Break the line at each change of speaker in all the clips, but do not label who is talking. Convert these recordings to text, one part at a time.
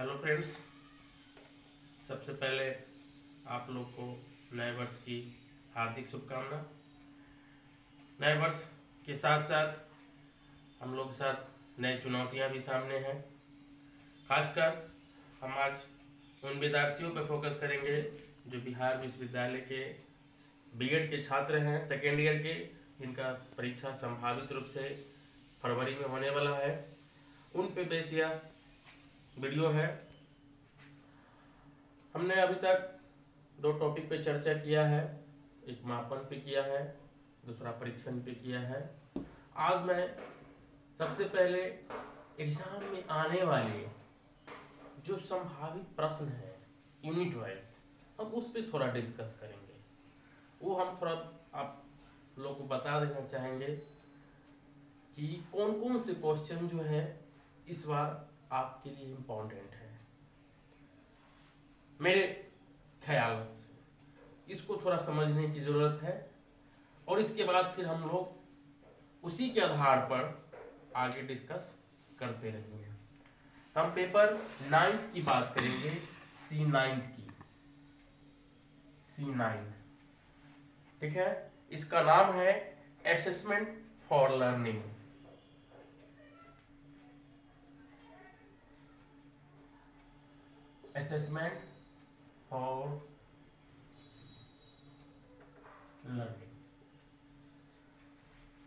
Hello friends, सबसे पहले आप लोग को नए वर्ष की हार्दिक शुभकामना। नए वर्ष के साथ साथ हम लोग के साथ नई चुनौतियां भी सामने हैं। खासकर हम आज उन विद्यार्थियों पर फोकस करेंगे जो बिहार विश्वविद्यालय के बीएड के छात्र हैं, सेकेंड ईयर के, जिनका परीक्षा संभावित रूप से फरवरी में होने वाला है। उन पे बेस यह वीडियो है। हमने अभी तक दो टॉपिक पे चर्चा किया है, एक मापन पे किया है, दूसरा परीक्षण पे किया है। आज मैं सबसे पहले एग्जाम में आने वाले जो संभावित प्रश्न है यूनिट वाइज, हम उस पे थोड़ा डिस्कस करेंगे। वो हम थोड़ा आप लोग को बता देना चाहेंगे कि कौन कौन से क्वेश्चन जो है इस बार आपके लिए इम्पोर्टेंट है। मेरे ख्याल से इसको थोड़ा समझने की जरूरत है और इसके बाद फिर हम लोग उसी के आधार पर आगे डिस्कस करते रहेंगे। तो हम पेपर 9th की बात करेंगे, C9 की, C9, ठीक है। इसका नाम है assessment for learning. Assessment for learning,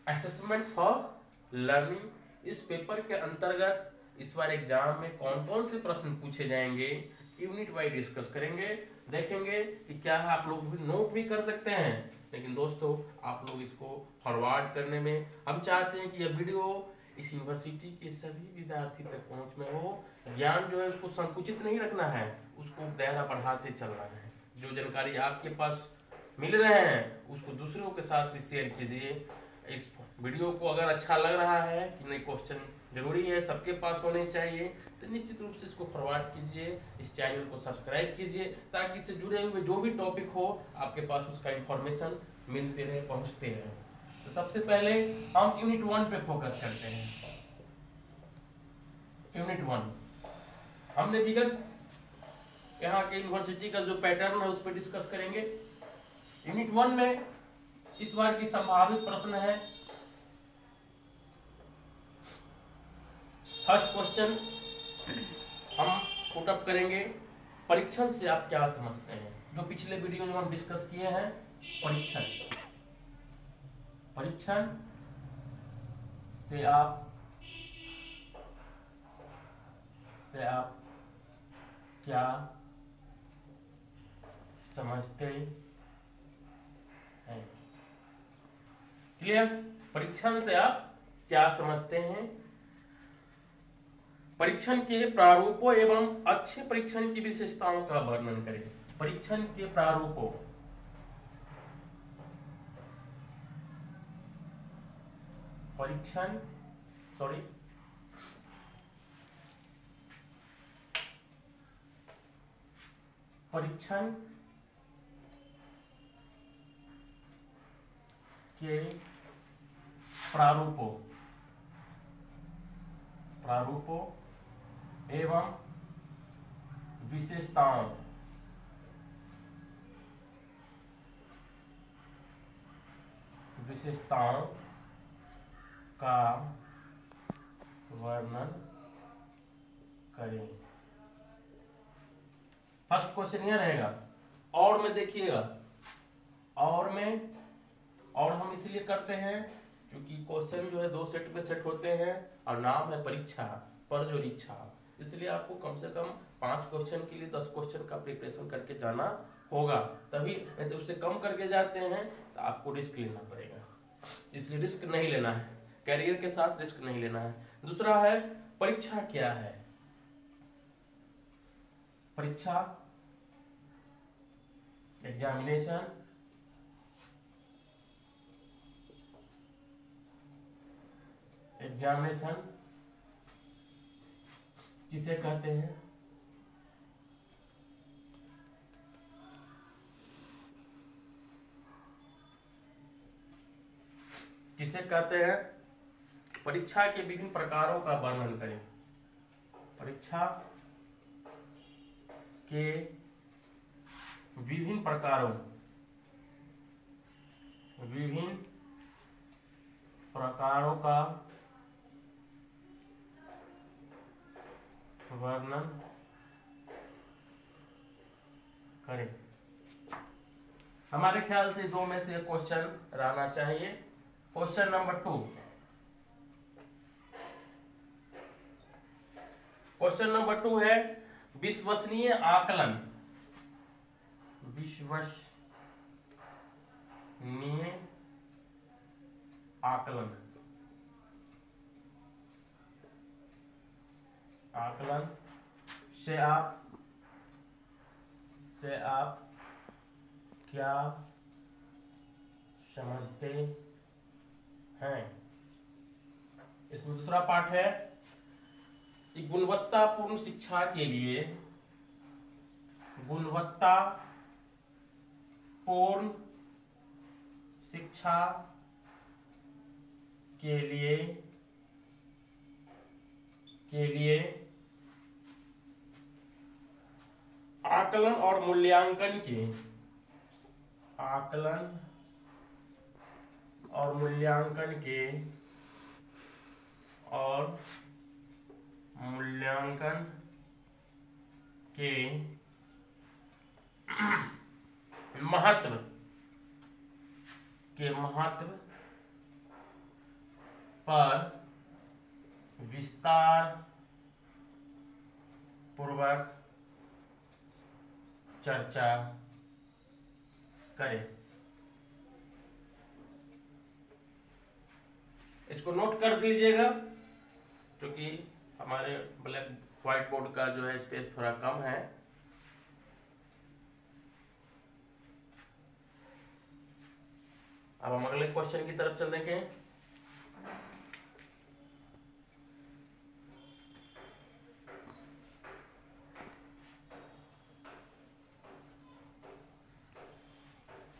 assessment for learning. इस पेपर के अंतर्गत इस बार एग्जाम में कौन कौन से प्रश्न पूछे जाएंगे, यूनिट वाइज डिस्कस करेंगे, देखेंगे कि क्या आप लोग भी नोट भी कर सकते हैं। लेकिन दोस्तों, आप लोग इसको फॉरवर्ड करने में, हम चाहते हैं कि यह वीडियो इस यूनिवर्सिटी के सभी विद्यार्थी तक पहुंच में हो। ज्ञान जो है उसको संकुचित नहीं रखना है, उसको दायरा बढ़ाते चलना है। जो जानकारी आपके पास मिल रहे हैं उसको दूसरों के साथ भी शेयर कीजिए। इस वीडियो को अगर अच्छा लग रहा है कि नहीं, क्वेश्चन जरूरी है, सबके पास होने चाहिए, तो निश्चित रूप से इसको फॉरवर्ड कीजिए, इस चैनल को सब्सक्राइब कीजिए, ताकि इससे जुड़े हुए जो भी टॉपिक हो आपके पास उसका इंफॉर्मेशन मिलते रहे, पहुंचते रहे। तो सबसे पहले हम यूनिट 1 पे फोकस करते हैं। यूनिट 1 हमने विगत यहाँ के यूनिवर्सिटी का जो पैटर्न है उस पर डिस्कस करेंगे। यूनिट 1 में इस बार की संभावित प्रश्न है, फर्स्ट क्वेश्चन हम पुट अप करेंगे, परीक्षण से आप क्या समझते हैं। जो पिछले वीडियो में हम डिस्कस किए हैं, परीक्षण से आप क्या समझते हैं। क्लियर? परीक्षण से आप क्या समझते हैं। परीक्षण के प्रारूपों एवं अच्छे परीक्षण की विशेषताओं का वर्णन करें। परीक्षण के प्रारूपों, परीक्षण के प्रारूपों एवं विशेषताओं का वर्णन करें। फर्स्ट क्वेश्चन यह रहेगा। और में देखिएगा, और हम इसलिए करते हैं क्योंकि क्वेश्चन जो है 2 सेट में सेट होते हैं और नाम है परीक्षा पर जो इच्छा, इसलिए आपको कम से कम 5 क्वेश्चन के लिए 10 क्वेश्चन का प्रिपरेशन करके जाना होगा। तभी तो उससे कम करके जाते हैं तो आपको रिस्क लेना पड़ेगा, इसलिए रिस्क नहीं लेना है, कैरियर के साथ रिस्क नहीं लेना है। दूसरा है, परीक्षा क्या है। परीक्षा, एग्जामिनेशन, किसे कहते हैं। परीक्षा के विभिन्न प्रकारों का वर्णन करें। परीक्षा के विभिन्न प्रकारों का वर्णन करें। हमारे ख्याल से दो में से क्वेश्चन रहना चाहिए। क्वेश्चन नंबर 2, क्वेश्चन नंबर 2 है विश्वसनीय आकलन। विश्वसनीय आकलन से आप क्या समझते हैं। इसमें दूसरा पार्ट है कि गुणवत्तापूर्ण शिक्षा के लिए आकलन और मूल्यांकन के महत्व पर विस्तार पूर्वक चर्चा करें। इसको नोट कर लीजिएगा, क्योंकि हमारे ब्लैक व्हाइट बोर्ड का जो है स्पेस थोड़ा कम है। अब हम अगले क्वेश्चन की तरफ चल देंगे।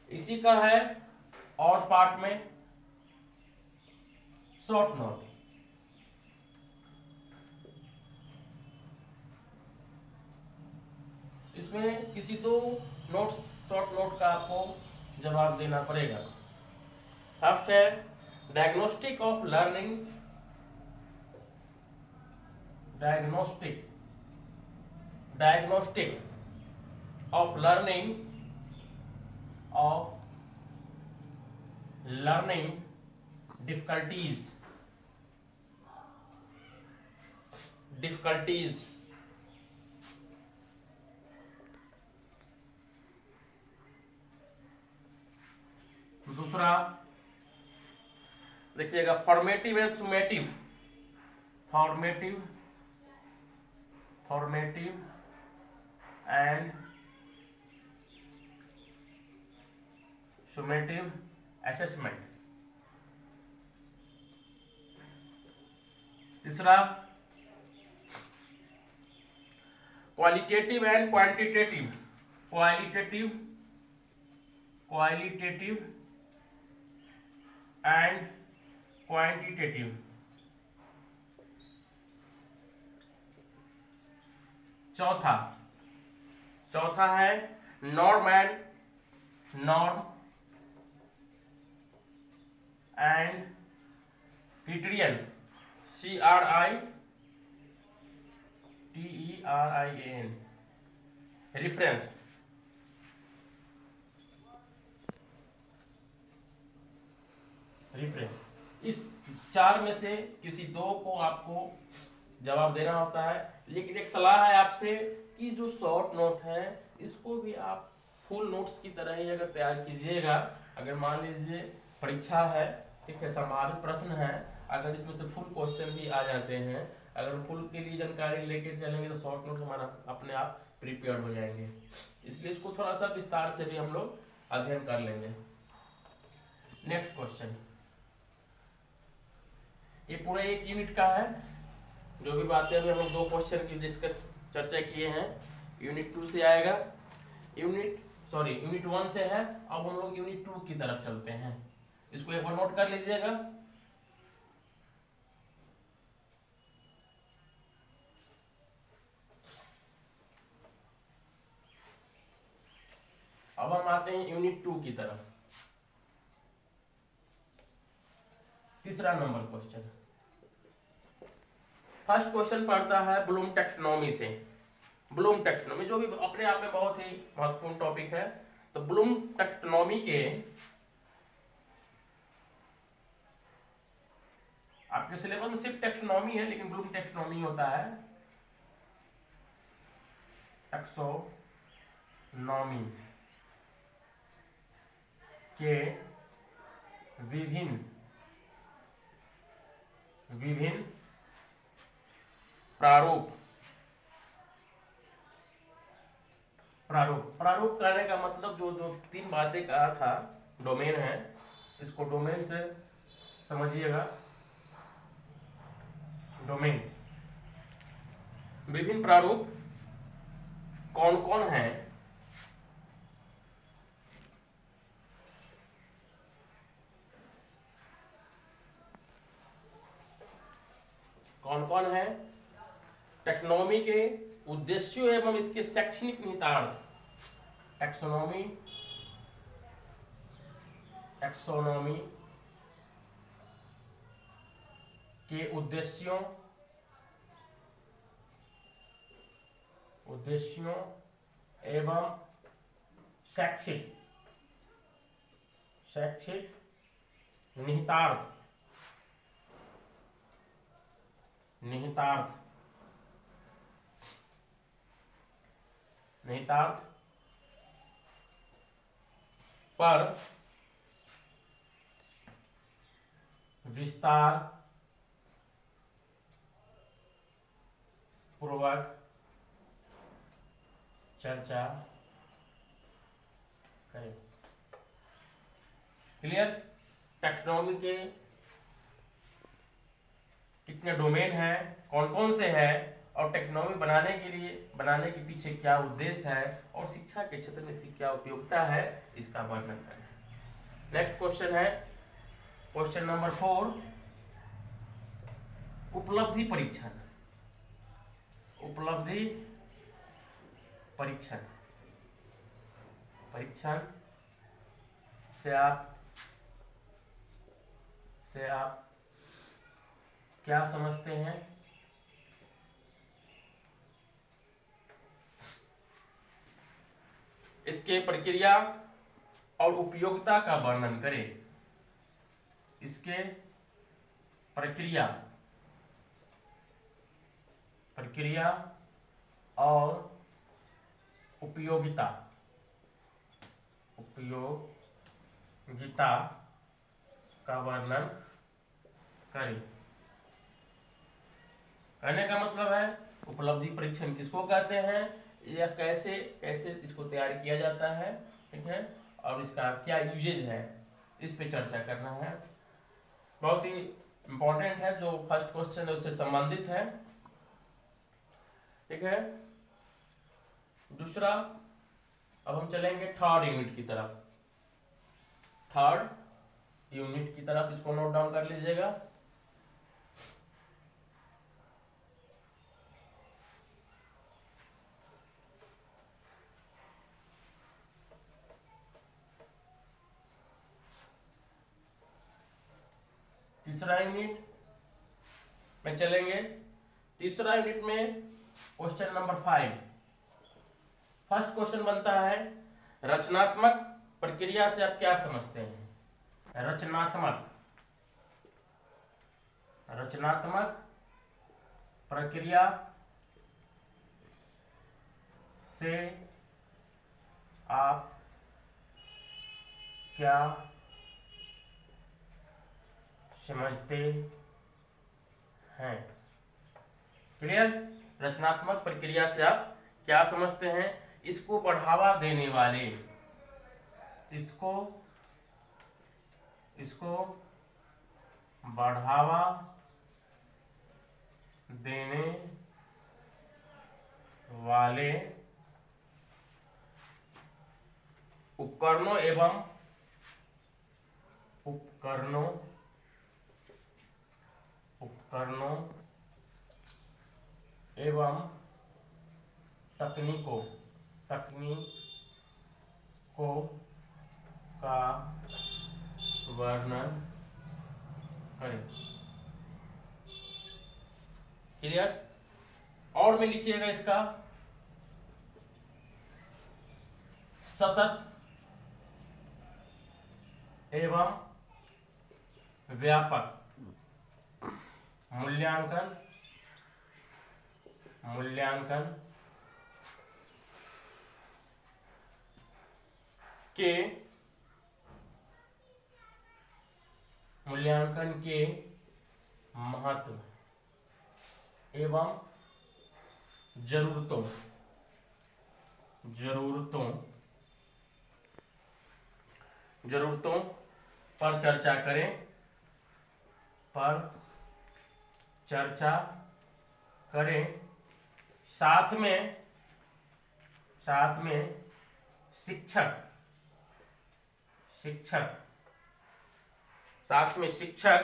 इसी का है और पार्ट में शॉर्ट नोट। इसमें किसी दो नोट्स शॉर्ट नोट का आपको जवाब देना पड़ेगा। फर्स्ट है diagnostic of learning. Diagnostic of learning difficulties। दूसरा देखिएगा formative and summative. Formative and summative assessment. तीसरा qualitative and quantitative. Qualitative and quantitative. चौथा है norm and criterion. CRITERIAN reference. इस चार में से किसी दो को आपको जवाब देना होता है। लेकिन एक सलाह है आपसे कि जो शॉर्ट नोट है इसको भी आप फुल नोट्स की तरह ही अगर तैयार कीजिएगा। अगर मान लीजिए परीक्षा है, ठीक है, संभावित प्रश्न है, अगर इसमें से फुल क्वेश्चन भी आ जाते हैं, अगर फुल के लिए जानकारी लेके चलेंगे तो शॉर्ट नोट हमारा अपने आप प्रिपेयर हो जाएंगे। इसलिए इसको थोड़ा सा विस्तार से भी हम लोग अध्ययन कर लेंगे। नेक्स्ट क्वेश्चन, ये पूरे एक यूनिट का है। जो भी बातें अभी हम लोग दो क्वेश्चन की डिस्कस चर्चा किए हैं, यूनिट 2 से आएगा। यूनिट 1 से है। अब हम लोग यूनिट 2 की तरफ चलते हैं। इसको एक बार नोट कर लीजिएगा। अब हम आते हैं यूनिट 2 की तरफ। तीसरा नंबर क्वेश्चन, फर्स्ट क्वेश्चन पढ़ता है ब्लूम टेक्सोनॉमी से। ब्लूम टेक्सोनॉमी जो भी अपने आप में बहुत ही महत्वपूर्ण टॉपिक है। तो ब्लूम टेक्सोनॉमी के आपके सिलेबस में सिर्फ टेक्सोनॉमी है, लेकिन ब्लूम टेक्सोनॉमी होता है टेक्सोनॉमी के विभिन्न प्रारूप करने का मतलब जो जो 3 बातें कहा था, डोमेन है, इसको डोमेन से समझिएगा। डोमेन, विभिन्न प्रारूप कौन कौन है, कौन कौन है, टेक्सोनॉमी के उद्देश्यों एवं इसके शैक्षणिक निहितार्थ। टेक्सोनॉमी के उद्देश्यों एवं शैक्षिक निहितार्थ पर विस्तार पूर्वक चर्चा करें। क्लियर? टेक्सोनॉमी के कितने डोमेन हैं, कौन कौन से हैं, और टेक्सोनॉमी बनाने के पीछे क्या उद्देश्य है, और शिक्षा के क्षेत्र में इसकी क्या उपयोगिता है, इसका वर्णन करें। नेक्स्ट क्वेश्चन है क्वेश्चन नंबर 4, उपलब्धि परीक्षण से आप क्या समझते हैं? इसके प्रक्रिया और उपयोगिता का वर्णन करें। इसके प्रक्रिया और उपयोगिता का वर्णन करें। कहने का मतलब है उपलब्धि परीक्षण किसको कहते हैं, या कैसे इसको तैयार किया जाता है, ठीक है, और इसका क्या यूजेज है, इस पे चर्चा करना है। बहुत ही इंपॉर्टेंट है, जो फर्स्ट क्वेश्चन है उससे संबंधित है, ठीक है। दूसरा, अब हम चलेंगे थर्ड यूनिट की तरफ। इसको नोट डाउन कर लीजिएगा। तीसरा यूनिट में चलेंगे। तीसरा यूनिट में क्वेश्चन नंबर 5। फर्स्ट क्वेश्चन बनता है रचनात्मक प्रक्रिया से आप क्या समझते हैं? रचनात्मक प्रक्रिया से आप क्या समझते हैं? क्लियर? रचनात्मक प्रक्रिया से आप क्या समझते हैं? इसको बढ़ावा देने वाले, इसको बढ़ावा देने वाले उपकरणों एवं तकनीकों को का वर्णन करें। क्लियर? और में लिखिएगा इसका सतत एवं व्यापक मूल्यांकन के महत्व एवं जरूरतों पर चर्चा करें। साथ में शिक्षक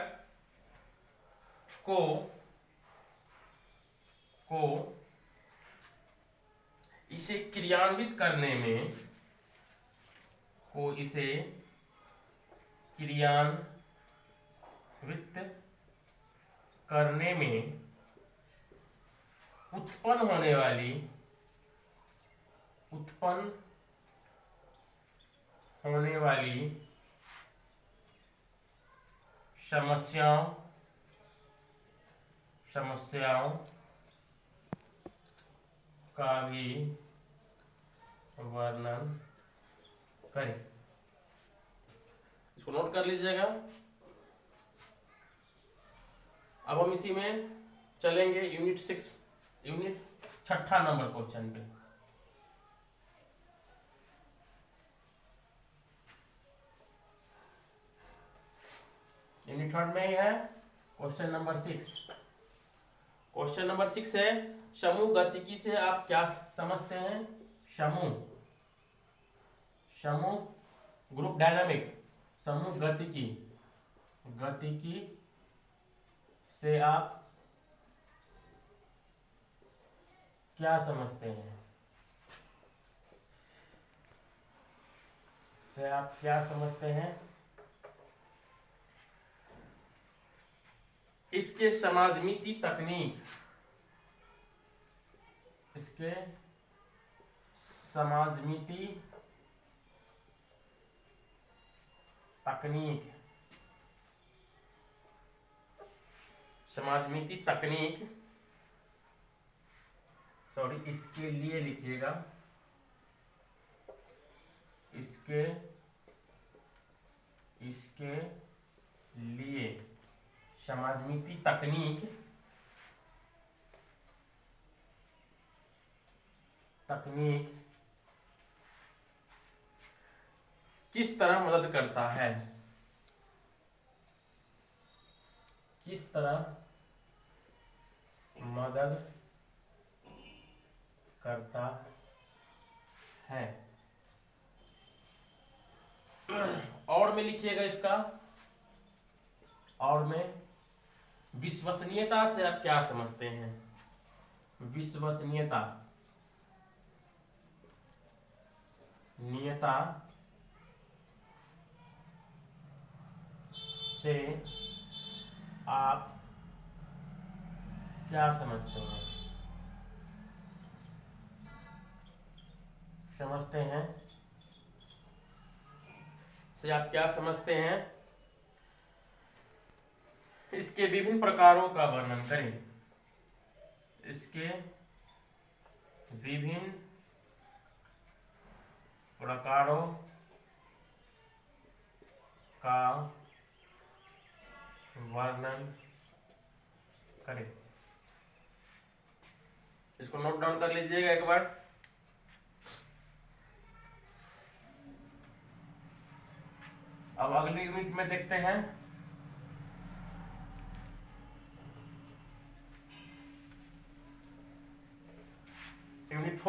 को इसे क्रियान्वित करने में उत्पन्न होने वाली समस्याओं का भी वर्णन करें। इसको नोट कर लीजिएगा। अब हम इसी में चलेंगे यूनिट 6 नंबर क्वेश्चन पे। यूनिट 3 में ही है क्वेश्चन नंबर 6। क्वेश्चन नंबर 6 है समूह गतिकी से आप क्या समझते हैं? समूह ग्रुप डायनामिक, समूह गतिकी से आप क्या समझते हैं? इसके समाजमिति तकनीक सॉरी, इसके लिए लिखिएगा, इसके लिए समाजमिति तकनीक किस तरह मदद करता है? और में लिखिएगा इसका, और में विश्वसनीयता से आप क्या समझते हैं? विश्वसनीयता से आप क्या समझते हैं? इसके विभिन्न प्रकारों का वर्णन करें। इसके विभिन्न प्रकारों का वर्णन करें। इसको नोट डाउन कर लीजिएगा एक बार। अब अगली यूनिट में देखते हैं। यूनिट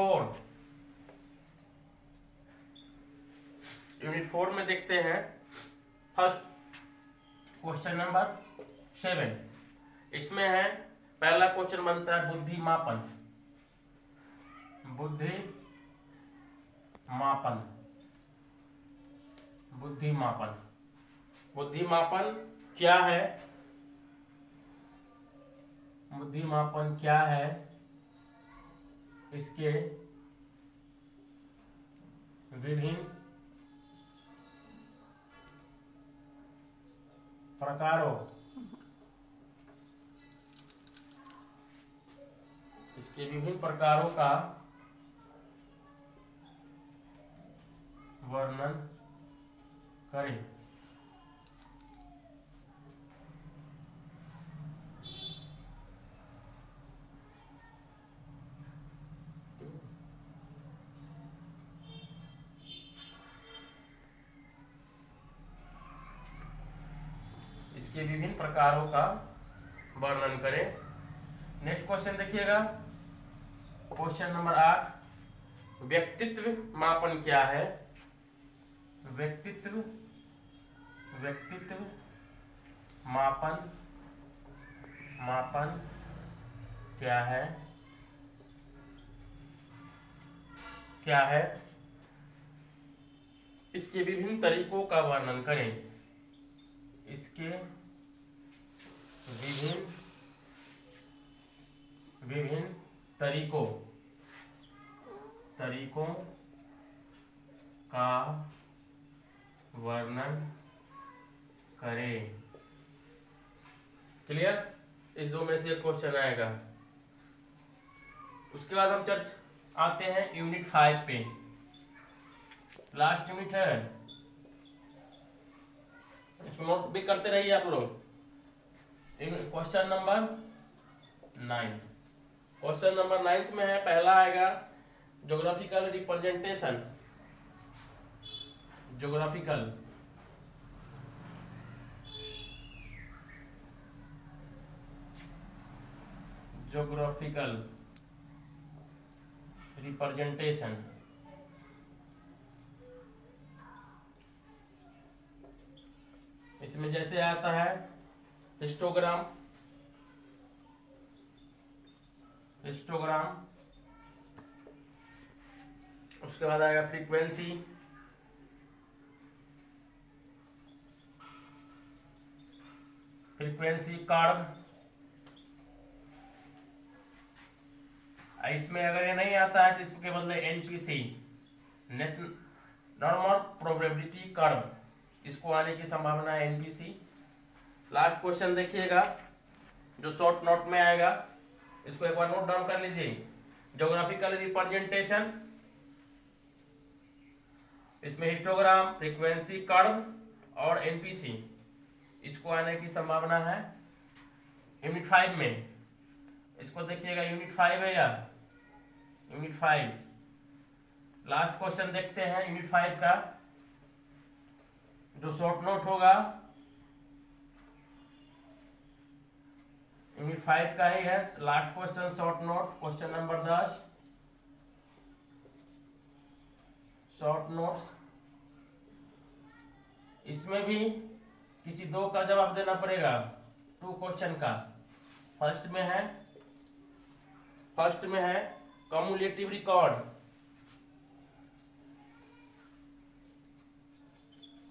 4 में देखते हैं फर्स्ट क्वेश्चन नंबर 7। इसमें है पहला क्वेश्चन बनता है बुद्धि मापन। बुद्धिमापन। बुद्धिमापन क्या है? बुद्धिमापन क्या है? इसके विभिन्न प्रकारों, इसके विभिन्न प्रकारों का वर्णन करें। इसके विभिन्न प्रकारों का वर्णन करें। नेक्स्ट क्वेश्चन देखिएगा, क्वेश्चन नंबर 8, व्यक्तित्व मापन क्या है? व्यक्तित्व मापन क्या है? इसके विभिन्न तरीकों का वर्णन करें। इसके विभिन्न तरीकों का वर्णन करें। क्लियर? इस दो में से एक क्वेश्चन आएगा। उसके बाद हम आते हैं यूनिट 5 पे। लास्ट यूनिट है, इसको नोट भी करते रहिए आप लोग। क्वेश्चन नंबर 9, क्वेश्चन नंबर 9 में है, पहला आएगा ज्योग्राफिकल रिप्रेजेंटेशन। Geographical representation. इसमें जैसे आता है हिस्टोग्राम, उसके बाद आएगा फ्रीक्वेंसी, कर्व। इसमें अगर ये नहीं आता है तो इसके बदले एनपीसी, नॉर्मल प्रोबेबिलिटी कर्व, इसको आने की संभावना है एनपीसी। लास्ट क्वेश्चन देखिएगा जो शॉर्ट नोट में आएगा, इसको एक बार नोट डाउन कर लीजिए। ज्योग्राफिकल रिप्रेजेंटेशन, इसमें हिस्टोग्राम, फ्रीक्वेंसी कर्व और एनपीसी, इसको आने की संभावना है यूनिट 5 में। इसको देखिएगा, यूनिट 5 है यार, यूनिट 5। लास्ट क्वेश्चन देखते हैं यूनिट 5 का, जो शॉर्ट नोट होगा यूनिट 5 का ही है। Last question short note, question number 10, short notes. इसमें भी किसी दो का जवाब देना पड़ेगा, 2 क्वेश्चन का। फर्स्ट में है कम्युलेटिव रिकॉर्ड,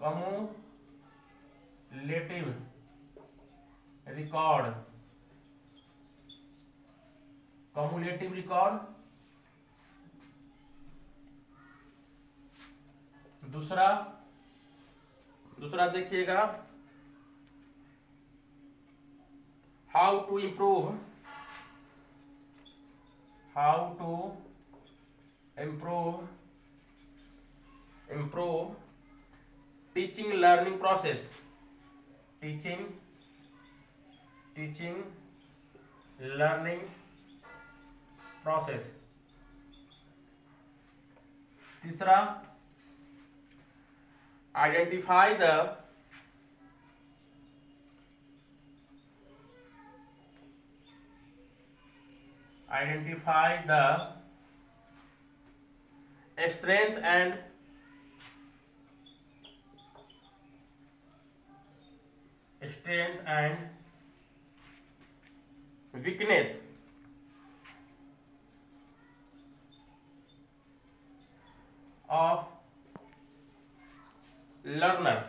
कम्युलेटिव रिकॉर्ड। दूसरा देखिएगा, how to improve teaching learning process, teaching learning process. तीसरा, identify the strength and weakness of learner,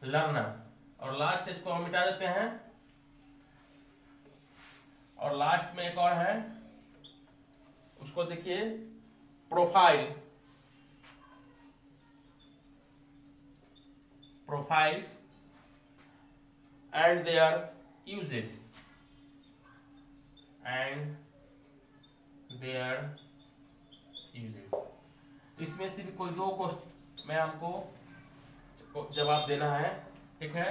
learner. और लास्ट इसको हम मिटा देते हैं। और लास्ट में एक और है, उसको देखिए, profile, profiles and there uses, and there uses. इसमें से भी कोई दो क्वेश्चन में हमको जवाब देना है, ठीक है।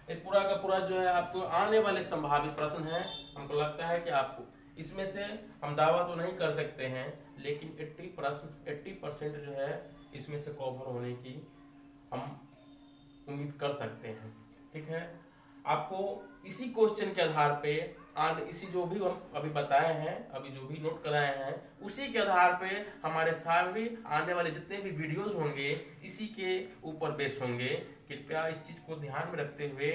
ये पूरा का पूरा जो है आपको आने वाले संभावित प्रश्न है। हमको लगता है कि आपको इसमें से हम दावा तो नहीं कर सकते हैं, लेकिन 80% जो है इसमें से कवर होने की हम उम्मीद कर सकते हैं, ठीक है। आपको इसी क्वेश्चन के आधार पे इसी जो भी हम अभी बताए हैं, अभी जो भी नोट कराए हैं, उसी के आधार पे हमारे सारे आने वाले जितने भी वीडियोस होंगे इसी के ऊपर बेस होंगे। कृपया इस चीज़ को ध्यान में रखते हुए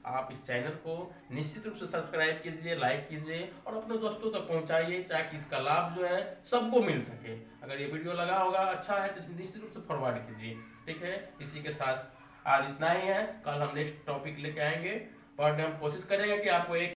आप इस चैनल को निश्चित रूप से सब्सक्राइब कीजिए, लाइक कीजिए और अपने दोस्तों तक पहुंचाइए, ताकि इसका लाभ जो है सबको मिल सके। अगर ये वीडियो लगा होगा, अच्छा है, तो निश्चित रूप से फॉरवर्ड कीजिए, ठीक है। इसी के साथ आज इतना ही है। कल हम नेक्स्ट टॉपिक लेके आएंगे, पर हम कोशिश करेंगे कि आपको एक